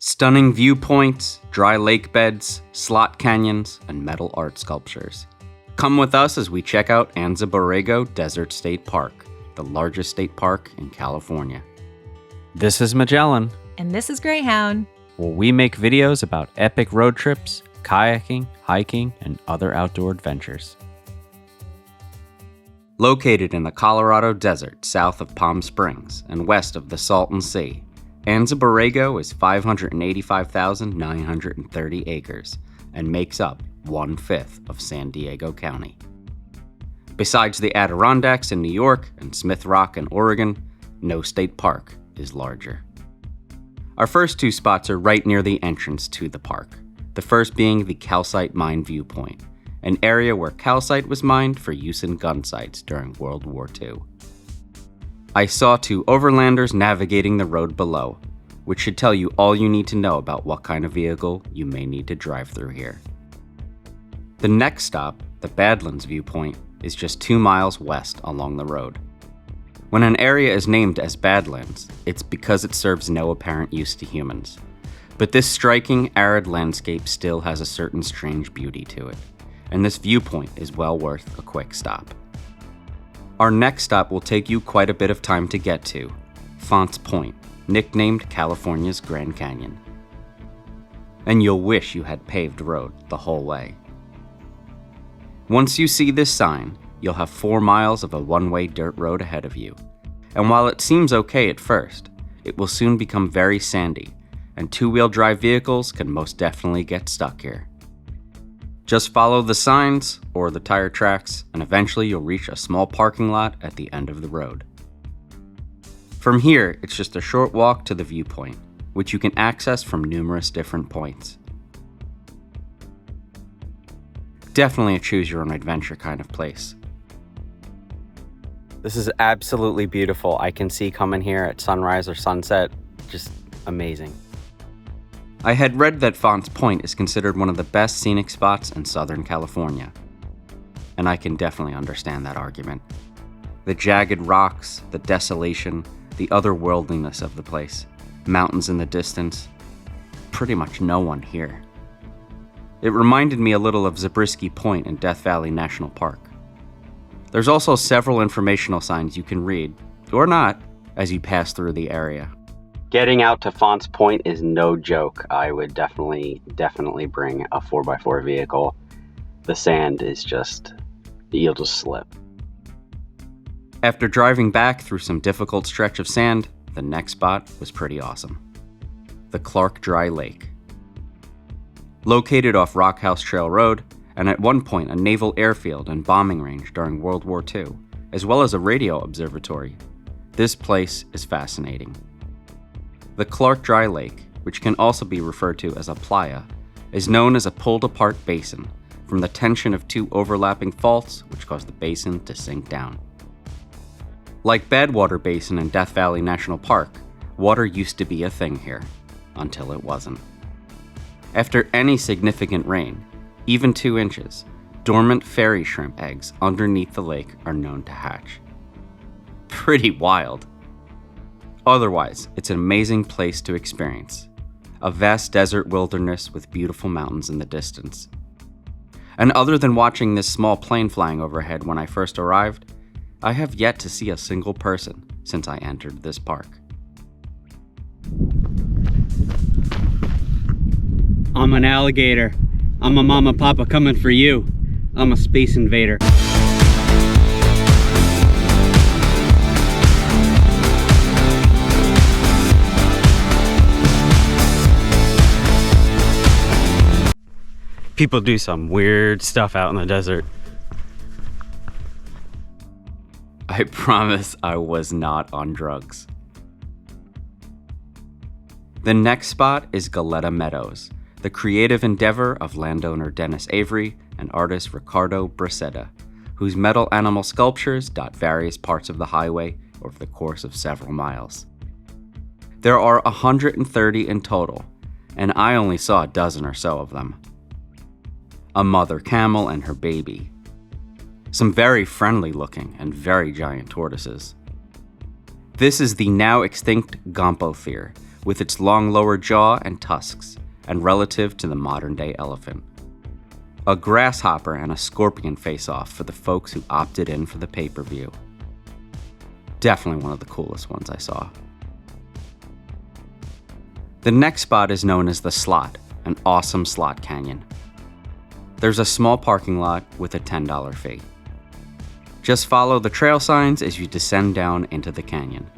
Stunning viewpoints, dry lake beds, slot canyons, and metal art sculptures. Come with us as we check out Anza-Borrego Desert State Park, the largest state park in California. This is Magellan. And this is Greyhound. Where we make videos about epic road trips, kayaking, hiking, and other outdoor adventures. Located in the Colorado Desert south of Palm Springs and west of the Salton Sea, Anza-Borrego is 585,930 acres and makes up 1/5 of San Diego County. Besides the Adirondacks in New York and Smith Rock in Oregon, no state park is larger. Our first two spots are right near the entrance to the park, the first being the Calcite Mine viewpoint, an area where calcite was mined for use in gun sites during World War II. I saw two overlanders navigating the road below, which should tell you all you need to know about what kind of vehicle you may need to drive through here. The next stop, the Badlands viewpoint, is just 2 miles west along the road. When an area is named as Badlands, it's because it serves no apparent use to humans. But this striking, arid landscape still has a certain strange beauty to it, and this viewpoint is well worth a quick stop. Our next stop will take you quite a bit of time to get to, Fonts Point, nicknamed California's Grand Canyon. And you'll wish you had paved road the whole way. Once you see this sign, you'll have 4 miles of a one-way dirt road ahead of you. And while it seems okay at first, it will soon become very sandy, and two-wheel drive vehicles can most definitely get stuck here. Just follow the signs or the tire tracks, and eventually you'll reach a small parking lot at the end of the road. From here, it's just a short walk to the viewpoint, which you can access from numerous different points. Definitely a choose-your-own-adventure kind of place. This is absolutely beautiful. I can see coming here at sunrise or sunset, just amazing. I had read that Fonts Point is considered one of the best scenic spots in Southern California, and I can definitely understand that argument. The jagged rocks, the desolation, the otherworldliness of the place, mountains in the distance, pretty much no one here. It reminded me a little of Zabriskie Point in Death Valley National Park. There's also several informational signs you can read, or not, as you pass through the area. Getting out to Fonts Point is no joke. I would definitely bring a 4x4 vehicle. The sand is you'll just slip. After driving back through some difficult stretch of sand, the next spot was pretty awesome. The Clark Dry Lake. Located off Rock House Trail Road, and at one point a naval airfield and bombing range during World War II, as well as a radio observatory, this place is fascinating. The Clark Dry Lake, which can also be referred to as a playa, is known as a pulled-apart basin from the tension of two overlapping faults which caused the basin to sink down. Like Badwater Basin in Death Valley National Park, water used to be a thing here, until it wasn't. After any significant rain, even 2 inches, dormant fairy shrimp eggs underneath the lake are known to hatch. Pretty wild. Otherwise, it's an amazing place to experience. A vast desert wilderness with beautiful mountains in the distance. And other than watching this small plane flying overhead when I first arrived, I have yet to see a single person since I entered this park. I'm an alligator. I'm a mama papa coming for you. I'm a space invader. People do some weird stuff out in the desert. I promise I was not on drugs. The next spot is Galetta Meadows, the creative endeavor of landowner Dennis Avery and artist Ricardo Bracetta, whose metal animal sculptures dot various parts of the highway over the course of several miles. There are 130 in total, and I only saw a dozen or so of them. A mother camel and her baby. Some very friendly looking and very giant tortoises. This is the now extinct Gompothere, with its long lower jaw and tusks, and relative to the modern-day elephant. A grasshopper and a scorpion face-off for the folks who opted in for the pay-per-view. Definitely one of the coolest ones I saw. The next spot is known as the Slot, an awesome slot canyon. There's a small parking lot with a $10 fee. Just follow the trail signs as you descend down into the canyon.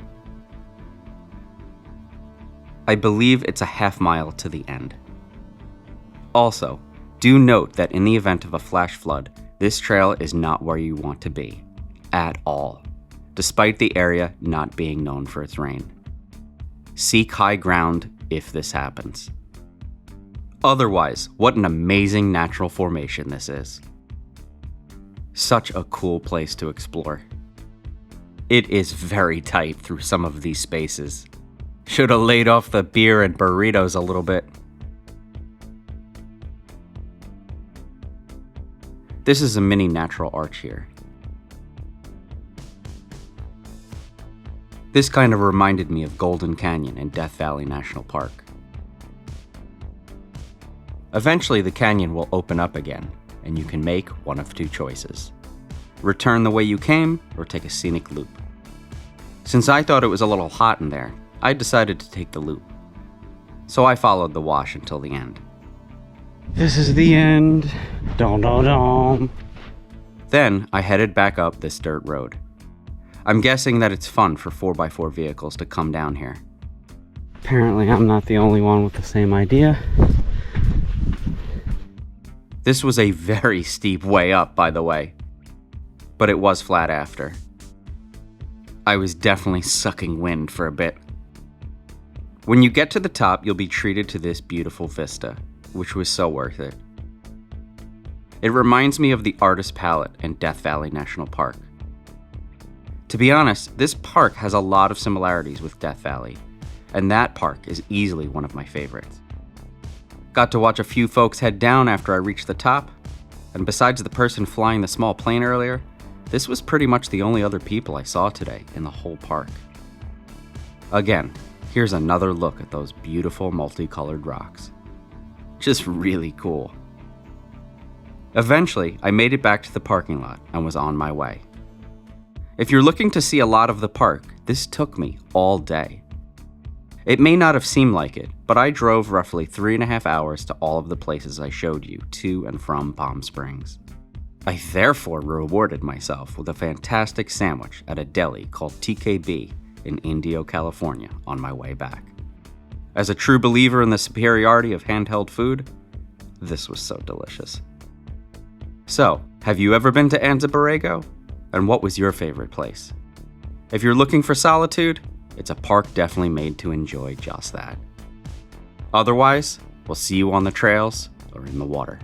I believe it's a half-mile to the end. Also, do note that in the event of a flash flood, this trail is not where you want to be, at all, despite the area not being known for its rain. Seek high ground if this happens. Otherwise, what an amazing natural formation this is. Such a cool place to explore. It is very tight through some of these spaces. Should have laid off the beer and burritos a little bit. This is a mini natural arch here. This kind of reminded me of Golden Canyon in Death Valley National Park. Eventually the canyon will open up again, and you can make one of two choices. Return the way you came, or take a scenic loop. Since I thought it was a little hot in there, I decided to take the loop. So I followed the wash until the end. This is the end. Dum dum dum. Then I headed back up this dirt road. I'm guessing that it's fun for 4x4 vehicles to come down here. Apparently I'm not the only one with the same idea. This was a very steep way up, by the way, but it was flat after. I was definitely sucking wind for a bit. When you get to the top, you'll be treated to this beautiful vista, which was so worth it. It reminds me of the Artist Palette in Death Valley National Park. To be honest, this park has a lot of similarities with Death Valley, and that park is easily one of my favorites. Got to watch a few folks head down after I reached the top, and besides the person flying the small plane earlier, this was pretty much the only other people I saw today in the whole park. Again, here's another look at those beautiful multicolored rocks. Just really cool. Eventually, I made it back to the parking lot and was on my way. If you're looking to see a lot of the park, this took me all day. It may not have seemed like it, but I drove roughly 3.5 hours to all of the places I showed you to and from Palm Springs. I therefore rewarded myself with a fantastic sandwich at a deli called TKB in Indio, California on my way back. As a true believer in the superiority of handheld food, this was so delicious. So, have you ever been to Anza-Borrego? And what was your favorite place? If you're looking for solitude, it's a park definitely made to enjoy just that. Otherwise, we'll see you on the trails or in the water.